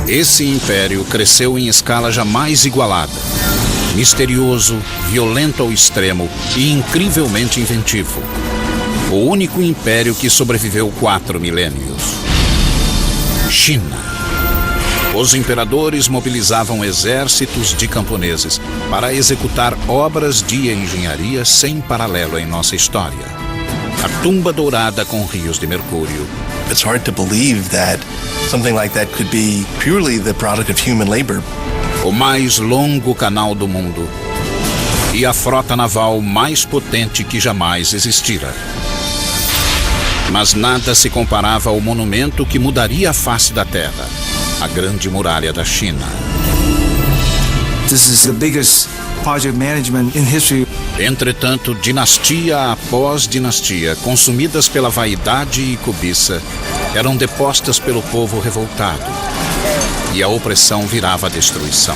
Esse império cresceu em escala jamais igualada. Misterioso, violento ao extremo e incrivelmente inventivo. O único império que sobreviveu 4 milênios. China. Os imperadores mobilizavam exércitos de camponeses para executar obras de engenharia sem paralelo em nossa história. A tumba dourada com rios de mercúrio. It's hard to believe that something like that could be purely the product of human labor. O mais longo canal do mundo e a frota naval mais potente que jamais existira. Mas nada se comparava ao monumento que mudaria a face da Terra, a Grande Muralha da China. This is the biggest project management in history. Entretanto, dinastia após dinastia, consumidas pela vaidade e cobiça, eram depostas pelo povo revoltado, e a opressão virava a destruição.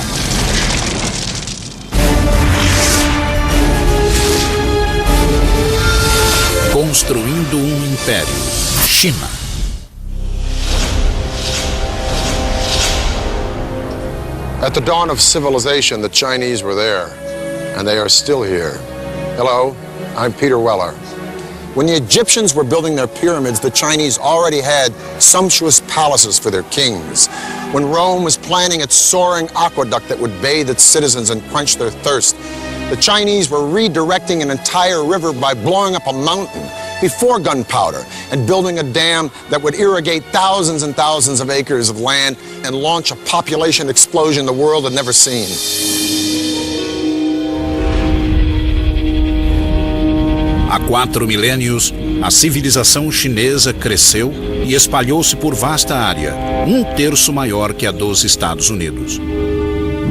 Construindo um império. China. At the dawn of civilization, the Chinese were there, and they are still here. Hello, I'm Peter Weller. When the Egyptians were building their pyramids, the Chinese already had sumptuous palaces for their kings. When Rome was planning its soaring aqueduct that would bathe its citizens and quench their thirst, the Chinese were redirecting an entire river by blowing up a mountain before gunpowder and building a dam that would irrigate thousands and thousands of acres of land and launch a population explosion the world had never seen. Há 4 milênios, a civilização chinesa cresceu e espalhou-se por vasta área, 1/3 maior que a dos Estados Unidos.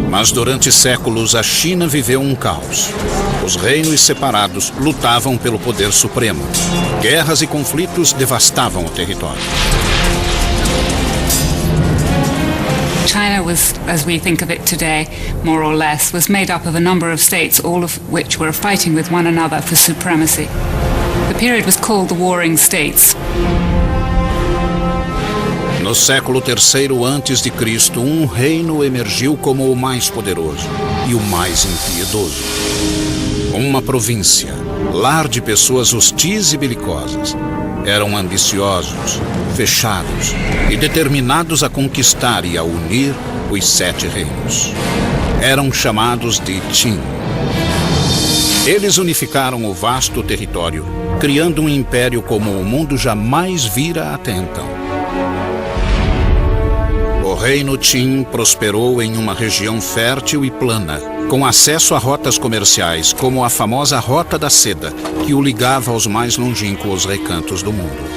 Mas durante séculos a China viveu um caos. Os reinos separados lutavam pelo poder supremo. Guerras e conflitos devastavam o território. China was, as we think of it today, more or less, was made up of a number of states, all of which were fighting with one another for supremacy. The period was called the Warring States. No século III a.C., um reino emergiu como o mais poderoso e o mais impiedoso. Uma província, lar de pessoas hostis e belicosas. Eram ambiciosos, fechados e determinados a conquistar e a unir os 7 reinos. Eram chamados de Qin. Eles unificaram o vasto território, criando um império como o mundo jamais vira até então. O reino Qin prosperou em uma região fértil e plana, com acesso a rotas comerciais, como a famosa Rota da Seda, que o ligava aos mais longínquos recantos do mundo.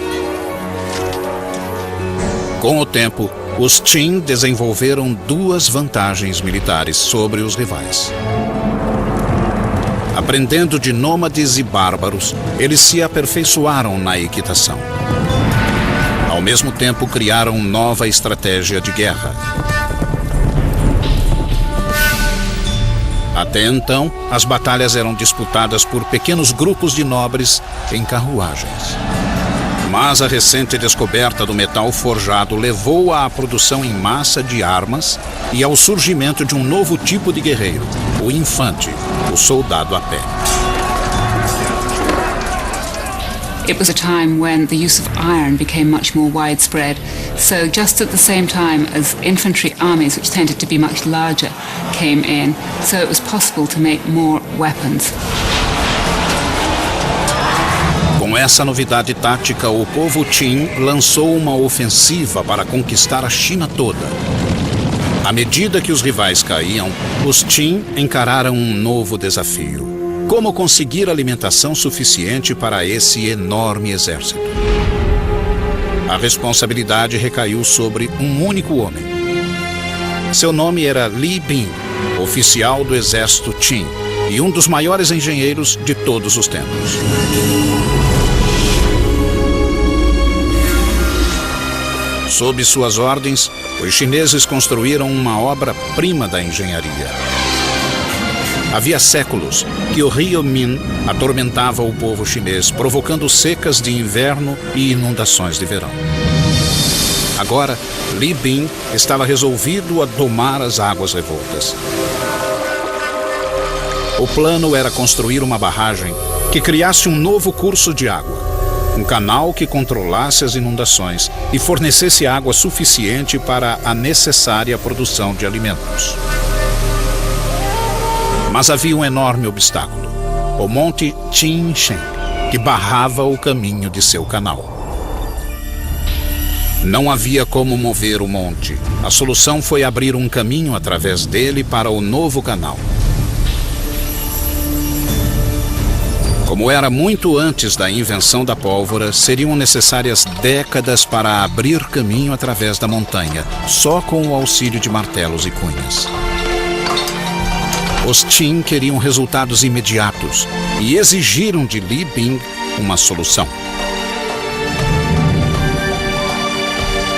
Com o tempo, os Qin desenvolveram 2 vantagens militares sobre os rivais. Aprendendo de nômades e bárbaros, eles se aperfeiçoaram na equitação. Ao mesmo tempo, criaram nova estratégia de guerra. Até então, as batalhas eram disputadas por pequenos grupos de nobres em carruagens. Mas a recente descoberta do metal forjado levou à produção em massa de armas e ao surgimento de um novo tipo de guerreiro, o infante, o soldado a pé. It was a time when the use of iron became much more widespread. So just at the same time as infantry armies, which tended to be much larger, came in, so it was possible to make more weapons. Com essa novidade tática, o povo Qin lançou uma ofensiva para conquistar a China toda. À medida que os rivais caíam, os Qin encararam um novo desafio. Como conseguir alimentação suficiente para esse enorme exército? A responsabilidade recaiu sobre um único homem. Seu nome era Li Bin, oficial do exército Qin e um dos maiores engenheiros de todos os tempos. Sob suas ordens, os chineses construíram uma obra-prima da engenharia. Havia séculos que o rio Min atormentava o povo chinês, provocando secas de inverno e inundações de verão. A Agora, Li Bin estava resolvido a domar as águas revoltas. O plano era construir uma barragem que criasse um novo curso de água. Um canal que controlasse as inundações e fornecesse água suficiente para a necessária produção de alimentos. Mas havia um enorme obstáculo: o Monte Qinshen, que barrava o caminho de seu canal. Não havia como mover o monte. A solução foi abrir um caminho através dele para o novo canal. Como era muito antes da invenção da pólvora, seriam necessárias décadas para abrir caminho através da montanha, só com o auxílio de martelos e cunhas. Os Qin queriam resultados imediatos e exigiram de Li Bin uma solução.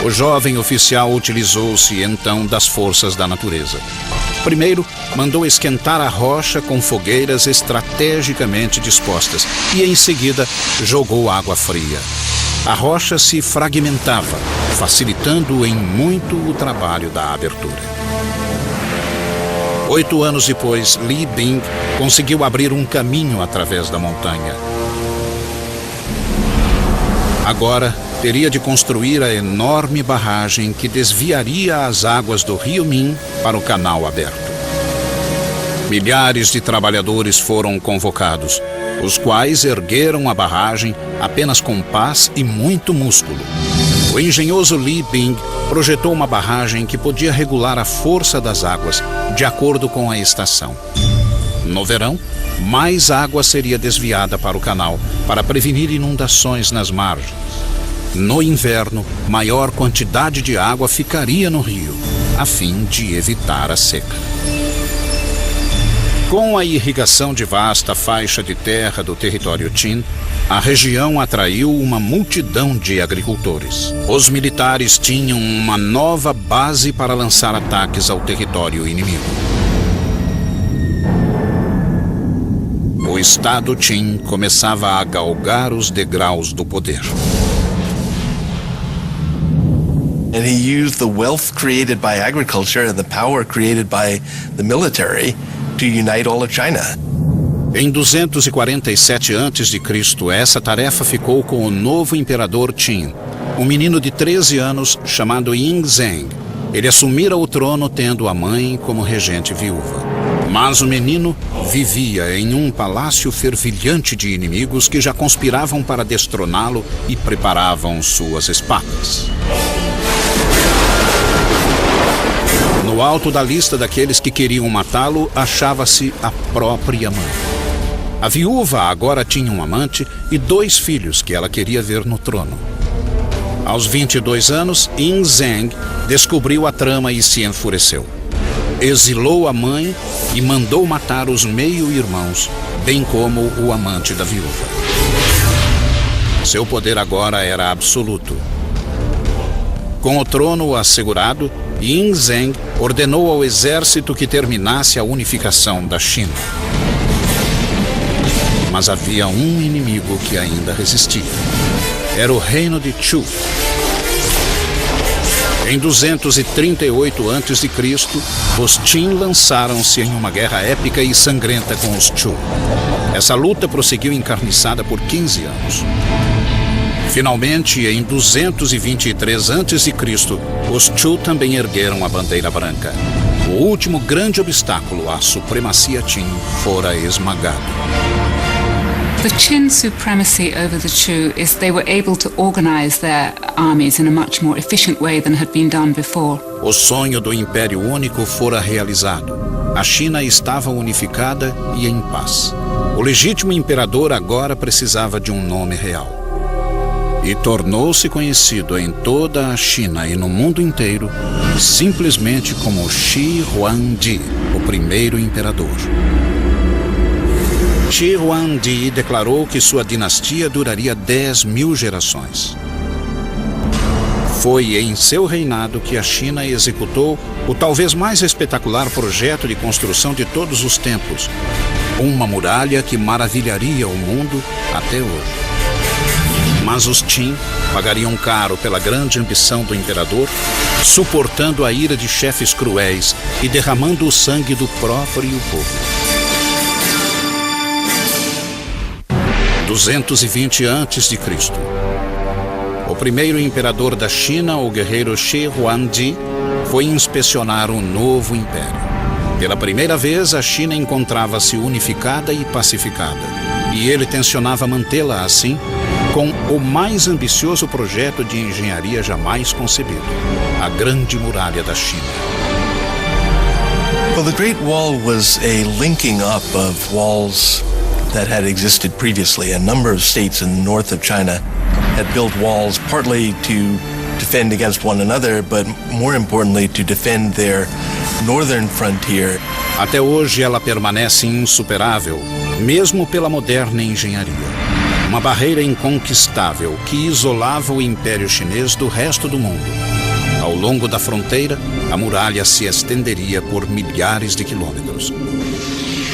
O jovem oficial utilizou-se então das forças da natureza. Primeiro, mandou esquentar a rocha com fogueiras estrategicamente dispostas e, em seguida, jogou água fria. A rocha se fragmentava, facilitando em muito o trabalho da abertura. 8 anos depois, Li Bin conseguiu abrir um caminho através da montanha. Agora, teria de construir a enorme barragem que desviaria as águas do rio Min para o canal aberto. Milhares de trabalhadores foram convocados, os quais ergueram a barragem apenas com pás e muito músculo. O engenhoso Li Bin projetou uma barragem que podia regular a força das águas de acordo com a estação. No verão, mais água seria desviada para o canal para prevenir inundações nas margens. No inverno, maior quantidade de água ficaria no rio, a fim de evitar a seca. Com a irrigação de vasta faixa de terra do território Qin, a região atraiu uma multidão de agricultores. Os militares tinham uma nova base para lançar ataques ao território inimigo. O Estado Qin começava a galgar os degraus do poder. And he used the wealth created by agriculture and the power created by the military to unite all of China. Em 247 a.C., essa tarefa ficou com o novo imperador Qin, um menino de 13 anos chamado Yingzheng. Ele assumira o trono tendo a mãe como regente viúva. Mas o menino vivia em um palácio fervilhante de inimigos que já conspiravam para destroná-lo e preparavam suas espadas. No alto da lista daqueles que queriam matá-lo, achava-se a própria mãe. A viúva agora tinha um amante e 2 filhos que ela queria ver no trono. Aos 22 anos, Yingzheng descobriu a trama e se enfureceu. Exilou a mãe e mandou matar os meio-irmãos, bem como o amante da viúva. Seu poder agora era absoluto. Com o trono assegurado, Yingzheng ordenou ao exército que terminasse a unificação da China. Mas havia um inimigo que ainda resistia. Era o reino de Chu. Em 238 a.C., os Qin lançaram-se em uma guerra épica e sangrenta com os Chu. Essa luta prosseguiu encarniçada por 15 anos. Finalmente, em 223 a.C., os Chu também ergueram a bandeira branca. O último grande obstáculo à supremacia Qin fora esmagado. The Qin supremacy over the Chu is they were able to organize their armies in a much more efficient way than had been done before. O sonho do Império Único fora realizado. A China estava unificada e em paz. O legítimo imperador agora precisava de um nome real. E tornou-se conhecido em toda a China e no mundo inteiro simplesmente como Shi Huangdi, o primeiro imperador. Shi Huangdi declarou que sua dinastia duraria 10.000 gerações. Foi em seu reinado que a China executou o talvez mais espetacular projeto de construção de todos os tempos, uma muralha que maravilharia o mundo até hoje. Mas os Qin pagariam caro pela grande ambição do imperador, suportando a ira de chefes cruéis e derramando o sangue do próprio povo. 220 a.C. O primeiro imperador da China, o guerreiro Shi Huangdi, foi inspecionar o novo império. Pela primeira vez, a China encontrava-se unificada e pacificada, e ele tencionava mantê-la assim, com o mais ambicioso projeto de engenharia jamais concebido, a Grande Muralha da China. Well, the Great Wall was a linking up of walls that had existed previously. A number of states in the north of China had built walls partly to defend against one another, but more importantly to defend their northern frontier. Até hoje ela permanece insuperável, mesmo pela moderna engenharia. Uma barreira inconquistável que isolava o Império Chinês do resto do mundo. Ao longo da fronteira, a muralha se estenderia por milhares de quilômetros.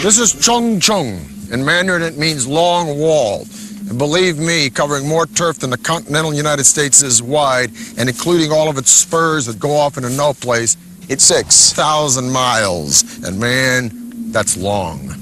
This is Chongcheng. In Mandarin, it means long wall. And believe me, covering more turf than the continental United States is wide, and including all of its spurs that go off into no place, it's 6,000 miles. And man, that's long.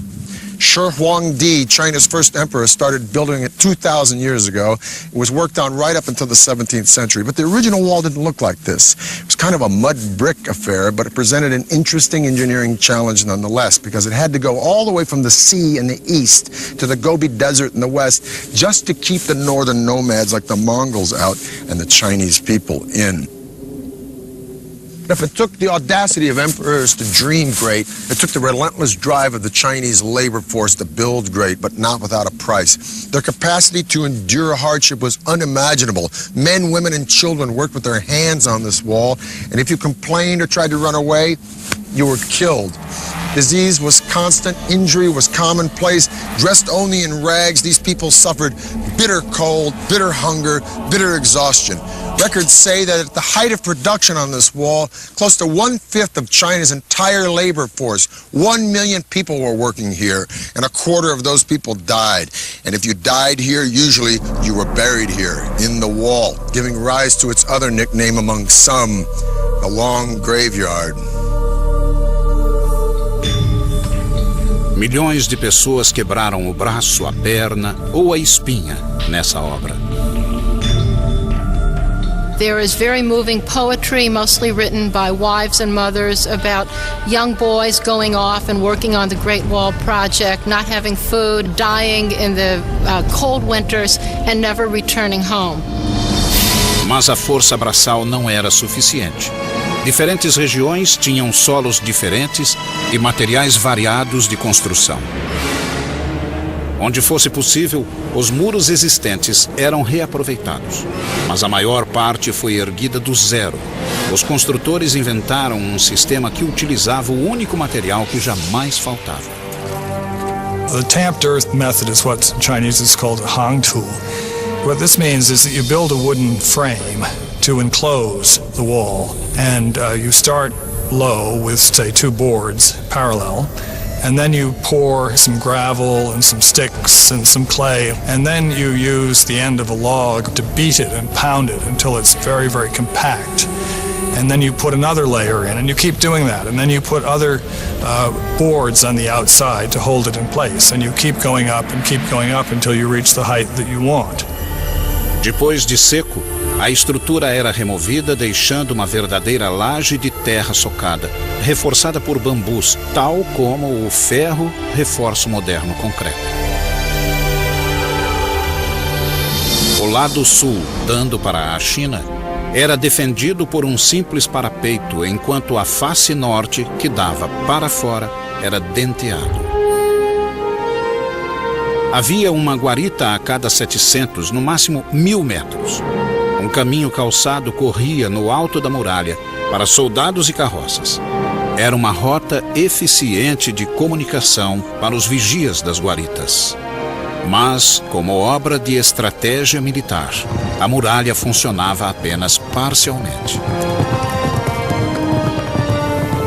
Shi Huangdi, China's first emperor, started building it 2,000 years ago. It was worked on right up until the 17th century. But the original wall didn't look like this. It was kind of a mud brick affair, but it presented an interesting engineering challenge nonetheless, because it had to go all the way from the sea in the east to the Gobi Desert in the west, just to keep the northern nomads like the Mongols out and the Chinese people in. If it took the audacity of emperors to dream great, it took the relentless drive of the Chinese labor force to build great, but not without a price. Their capacity to endure hardship was unimaginable. Men, women, and children worked with their hands on this wall, and if you complained or tried to run away, you were killed. Disease was constant, injury was commonplace. Dressed only in rags, these people suffered bitter cold, bitter hunger, bitter exhaustion. Records say that at the height of production on this wall, close to 1/5 of China's entire labor force, 1 million people were working here, and 1/4 of those people died. And if you died here, usually you were buried here, in the wall, giving rise to its other nickname among some, the Long Graveyard. Milhões de pessoas quebraram o braço, a perna ou a espinha nessa obra. There is very moving poetry, mostly written by wives and mothers, about young boys going off and working on the Great Wall Project, not having food, dying in the cold winters, and never returning home. Mas a força braçal não era suficiente. Diferentes regiões tinham solos diferentes e materiais variados de construção. Onde fosse possível, os muros existentes eram reaproveitados, mas a maior parte foi erguida do zero. Os construtores inventaram um sistema que utilizava o único material que jamais faltava. The tamped earth method is what in Chinese is called a hangtu. What this means is that you build a wooden frame to enclose the wall, and you start low with, say, 2 boards parallel, and then you pour some gravel and some sticks and some clay, and then you use the end of a log to beat it and pound it until it's very, very compact. And then you put another layer in, and you keep doing that, and then you put other boards on the outside to hold it in place, and you keep going up until you reach the height that you want. Depois de seco, a estrutura era removida, deixando uma verdadeira laje de terra socada, reforçada por bambus, tal como o ferro reforça o moderno concreto. O lado sul, dando para a China, era defendido por um simples parapeito, enquanto a face norte, que dava para fora, era denteado. Havia uma guarita a cada 700, no máximo 1.000 metros. Um caminho calçado corria no alto da muralha para soldados e carroças. Era uma rota eficiente de comunicação para os vigias das guaritas. Mas, como obra de estratégia militar, a muralha funcionava apenas parcialmente.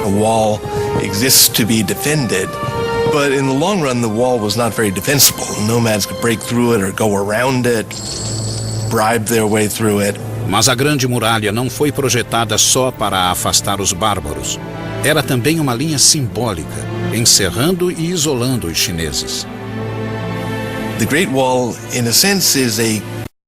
A wall exists to be defended, but in the long run the wall was not very defensible. Nomads could break through it or go around it. bribe their way through it. Mas a Grande Muralha não foi projetada só para afastar os bárbaros. Era também uma linha simbólica, encerrando e isolando os chineses. The Great Wall, in a sense, is a